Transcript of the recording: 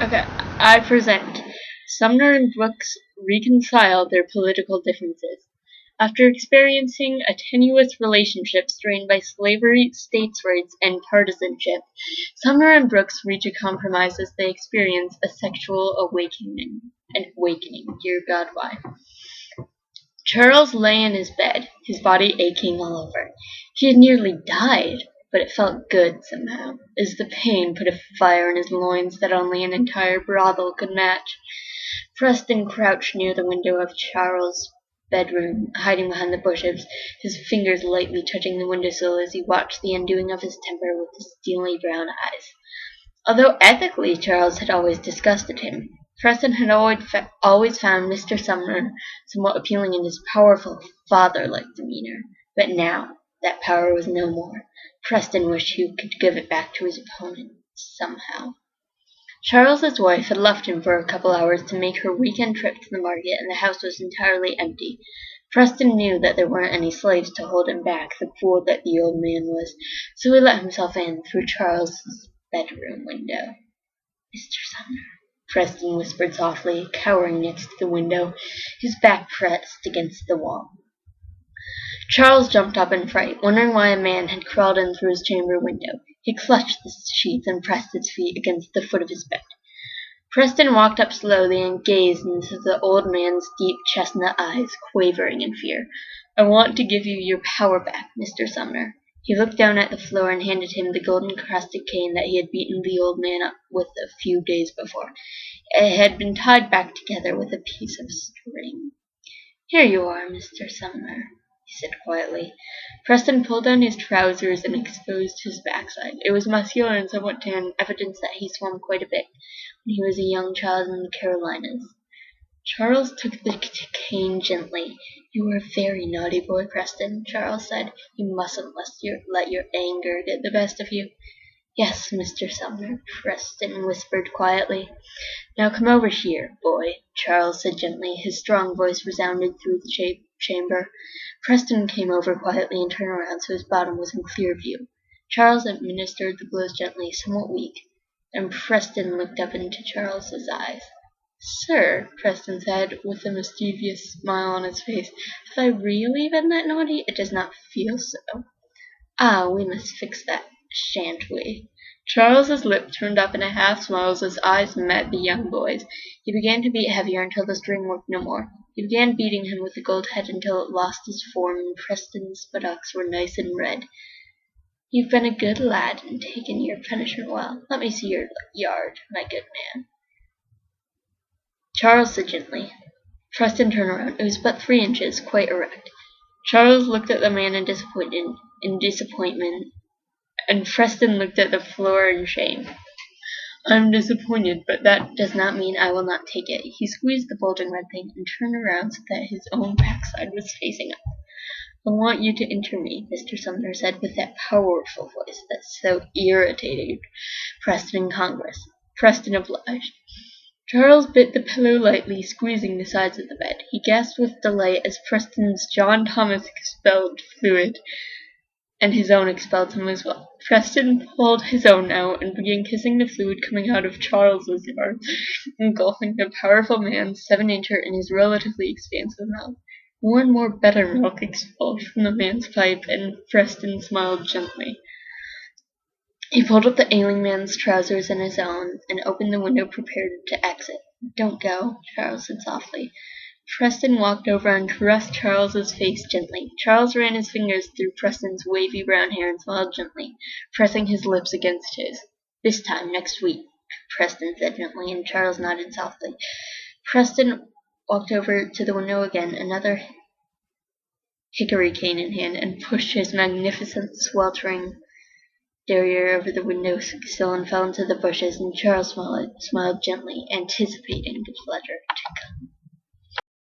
Okay, I present. Sumner and Brooks reconcile their political differences. After experiencing a tenuous relationship strained by slavery, states' rights, and partisanship, Sumner and Brooks reach a compromise as they experience a sexual awakening. Dear God, why? Charles lay in his bed, his body aching all over. He had nearly died, but it felt good somehow, as the pain put a fire in his loins that only an entire brothel could match. Preston crouched near the window of Charles' bedroom, hiding behind the bushes, his fingers lightly touching the windowsill as he watched the undoing of his temper with his steely brown eyes. Although ethically Charles had always disgusted him, Preston had always found Mr. Sumner somewhat appealing in his powerful, father-like demeanor. But now that power was no more. Preston wished he could give it back to his opponent, somehow. Charles's wife had left him for a couple hours to make her weekend trip to the market, and the house was entirely empty. Preston knew that there weren't any slaves to hold him back, the fool that the old man was, so he let himself in through Charles's bedroom window. "Mr. Sumner," Preston whispered softly, cowering next to the window, his back pressed against the wall. Charles jumped up in fright, wondering why a man had crawled in through his chamber window. He clutched the sheets and pressed his feet against the foot of his bed. Preston walked up slowly and gazed into the old man's deep chestnut eyes, quavering in fear. "I want to give you your power back, Mr. Sumner." He looked down at the floor and handed him the golden-crested cane that he had beaten the old man up with a few days before. It had been tied back together with a piece of string. "Here you are, Mr. Sumner," he said quietly. Preston pulled down his trousers and exposed his backside. It was muscular and somewhat tan, evidence that he swam quite a bit when he was a young child in the Carolinas. Charles took the cane gently. "You are a very naughty boy, Preston," Charles said. "You mustn't let your anger get the best of you." "Yes, Mr. Sumner," Preston whispered quietly. "Now come over here, boy," Charles said gently. His strong voice resounded through the chamber. Preston came over quietly and turned around so his bottom was in clear view. Charles administered the blows gently, somewhat weak. Then Preston looked up into Charles's eyes. "Sir," Preston said, with a mischievous smile on his face, "have I really been that naughty? It does not feel so." "Ah, we must fix that, shan't we?" Charles's lip turned up in a half smile as his eyes met the young boy's. He began to beat heavier until the string worked no more. He began beating him with the gold head until it lost its form and Preston's buttocks were nice and red. "You've been a good lad and taken your punishment well. Let me see your yard, my good man," Charles said gently. Preston turned around. It was but 3 inches, quite erect. Charles looked at the man in disappointment, and Preston looked at the floor in shame. "I'm disappointed, but that does not mean I will not take it." He squeezed the bulging red thing and turned around so that his own backside was facing up. "I want you to enter me," Mr. Sumner said with that powerful voice that so irritated Preston in Congress. Preston obliged. Charles bit the pillow lightly, squeezing the sides of the bed. He gasped with delight as Preston's John Thomas expelled fluid, and his own expelled some as well. Preston pulled his own out and began kissing the fluid coming out of Charles's yard, engulfing the powerful man's 7-incher in his relatively expansive mouth. More and more buttermilk expelled from the man's pipe, and Preston smiled gently. He pulled up the ailing man's trousers and his own, and opened the window prepared to exit. "Don't go," Charles said softly. Preston walked over and caressed Charles's face gently. Charles ran his fingers through Preston's wavy brown hair and smiled gently, pressing his lips against his. "This time next week," Preston said gently, and Charles nodded softly. Preston walked over to the window again, another hickory cane in hand, and pushed his magnificent sweltering derriere over the window sill and fell into the bushes, and Charles smiled gently, anticipating the pleasure to come.